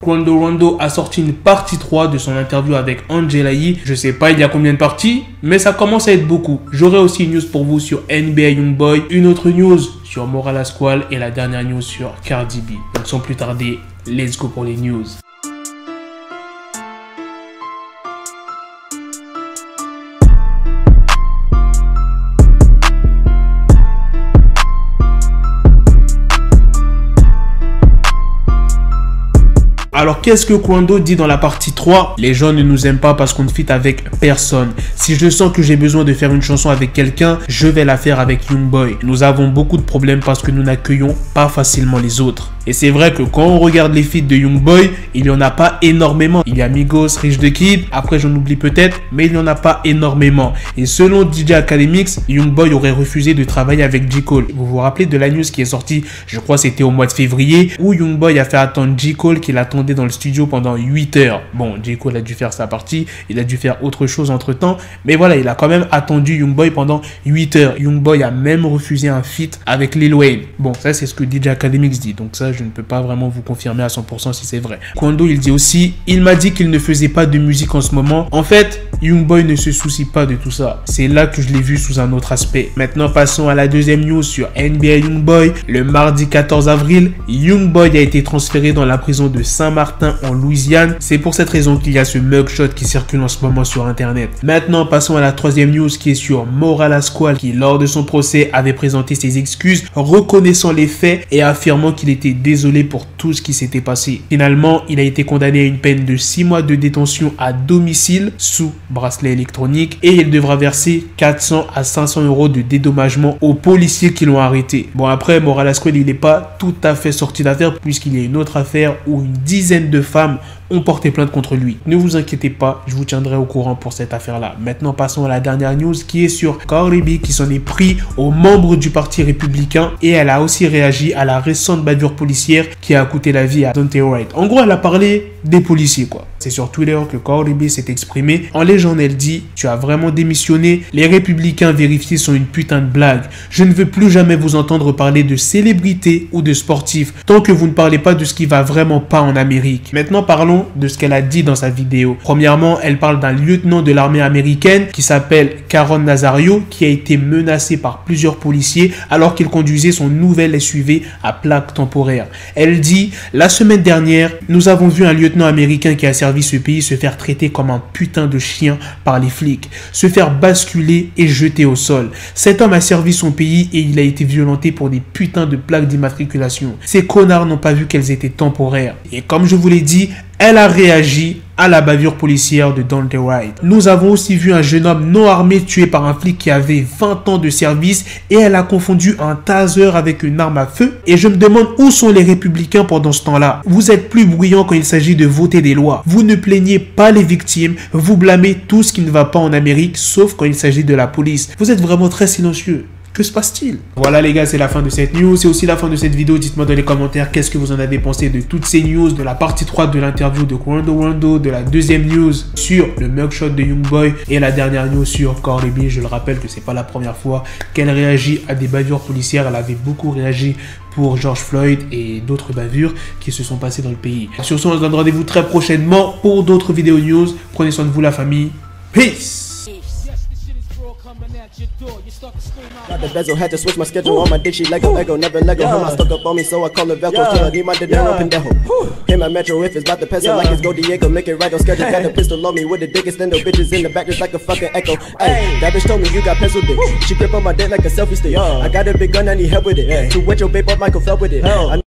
Quando Rondo a sorti une partie 3 de son interview avec Angela Yee. Je sais pas il y a combien de parties, mais ça commence à être beaucoup. J'aurai aussi une news pour vous sur NBA Youngboy, une autre news sur Moral Asquale et la dernière news sur Cardi B. Donc sans plus tarder, let's go pour les news. Alors qu'est-ce que Quando dit dans la partie 3? Les gens ne nous aiment pas parce qu'on ne fit avec personne. Si je sens que j'ai besoin de faire une chanson avec quelqu'un, je vais la faire avec Youngboy. Nous avons beaucoup de problèmes parce que nous n'accueillons pas facilement les autres. Et c'est vrai que quand on regarde les feats de Youngboy, il n'y en a pas énormément. Il y a Migos, Rich the Kid, après j'en oublie peut-être, mais il n'y en a pas énormément. Et selon DJ Academics, Youngboy aurait refusé de travailler avec J. Cole. Vous vous rappelez de la news qui est sortie, je crois c'était au mois de février, où Youngboy a fait attendre J. Cole qu'il attendait dans le studio pendant 8 heures. Bon, J. Cole a dû faire sa partie, il a dû faire autre chose entre temps, mais voilà, il a quand même attendu Youngboy pendant 8 heures. Youngboy a même refusé un feat avec Lil Wayne. Bon, ça c'est ce que DJ Academics dit, donc ça je ne peux pas vraiment vous confirmer à 100% si c'est vrai. Quando il dit aussi, il m'a dit qu'il ne faisait pas de musique en ce moment. En fait, Youngboy ne se soucie pas de tout ça. C'est là que je l'ai vu sous un autre aspect. Maintenant, passons à la deuxième news sur NBA Youngboy. Le mardi 14 avril, Youngboy a été transféré dans la prison de Saint-Martin en Louisiane. C'est pour cette raison qu'il y a ce mugshot qui circule en ce moment sur internet. Maintenant, passons à la troisième news qui est sur Moral Asquale, qui lors de son procès avait présenté ses excuses, reconnaissant les faits et affirmant qu'il était désolé pour tout ce qui s'était passé. Finalement, il a été condamné à une peine de 6 mois de détention à domicile sous bracelet électronique et il devra verser 400 à 500 euros de dédommagement aux policiers qui l'ont arrêté. Bon, après, Moral Asquale, il n'est pas tout à fait sorti d'affaire puisqu'il y a une autre affaire où une dizaine de femmes ont porté plainte contre lui. Ne vous inquiétez pas, je vous tiendrai au courant pour cette affaire-là. Maintenant, passons à la dernière news qui est sur Cardi B qui s'en est pris aux membres du parti républicain et elle a aussi réagi à la récente bavure policière qui a coûté la vie à Daunte Wright. En gros, elle a parlé des policiers, quoi. C'est sur Twitter que Cardi B s'est exprimée. En légende, elle dit « Tu as vraiment démissionné. Les républicains vérifiés sont une putain de blague. Je ne veux plus jamais vous entendre parler de célébrités ou de sportifs tant que vous ne parlez pas de ce qui va vraiment pas en Amérique. » Maintenant, parlons de ce qu'elle a dit dans sa vidéo. Premièrement, elle parle d'un lieutenant de l'armée américaine qui s'appelle Caron Nazario qui a été menacé par plusieurs policiers alors qu'il conduisait son nouvel SUV à plaque temporaire. Elle dit « La semaine dernière, nous avons vu un lieutenant américain qui a servi ce pays se faire traiter comme un putain de chien par les flics, se faire basculer et jeter au sol. Cet homme a servi son pays et il a été violenté pour des putains de plaques d'immatriculation. Ces connards n'ont pas vu qu'elles étaient temporaires. » Et comme je vous l'ai dit, elle a réagi à la bavure policière de Daunte Wright. Nous avons aussi vu un jeune homme non armé tué par un flic qui avait 20 ans de service et elle a confondu un taser avec une arme à feu. Et je me demande où sont les républicains pendant ce temps-là. Vous êtes plus bruyants quand il s'agit de voter des lois. Vous ne plaignez pas les victimes, vous blâmez tout ce qui ne va pas en Amérique, sauf quand il s'agit de la police. Vous êtes vraiment très silencieux. Que se passe-t-il? Voilà les gars, c'est la fin de cette news, c'est aussi la fin de cette vidéo. Dites-moi dans les commentaires qu'est-ce que vous en avez pensé de toutes ces news, de la partie 3 de l'interview de Quando Rondo, de la deuxième news sur le mugshot de Youngboy et la dernière news sur Cardi B. Je le rappelle que c'est pas la première fois qu'elle réagit à des bavures policières, elle avait beaucoup réagi pour George Floyd et d'autres bavures qui se sont passées dans le pays. Sur ce, on se donne rendez-vous très prochainement pour d'autres vidéos news. Prenez soin de vous la famille. Peace! Got the bezel, had to switch my schedule on my dick, she Lego, never Lego. Him, I stuck up on me, so I call her Velcro. Till I need my dinero pendejo. Hit my metro if it's about to peso, like it's Go Diego, make it right on schedule. Got the pistol on me with the dick, extend the bitches in the back just like a fucking echo. Ay, that bitch told me you got pencil dick. She grip on my dick like a selfie stick. I got a big gun, I need help with it. To wet your babe up, Michael fell with it.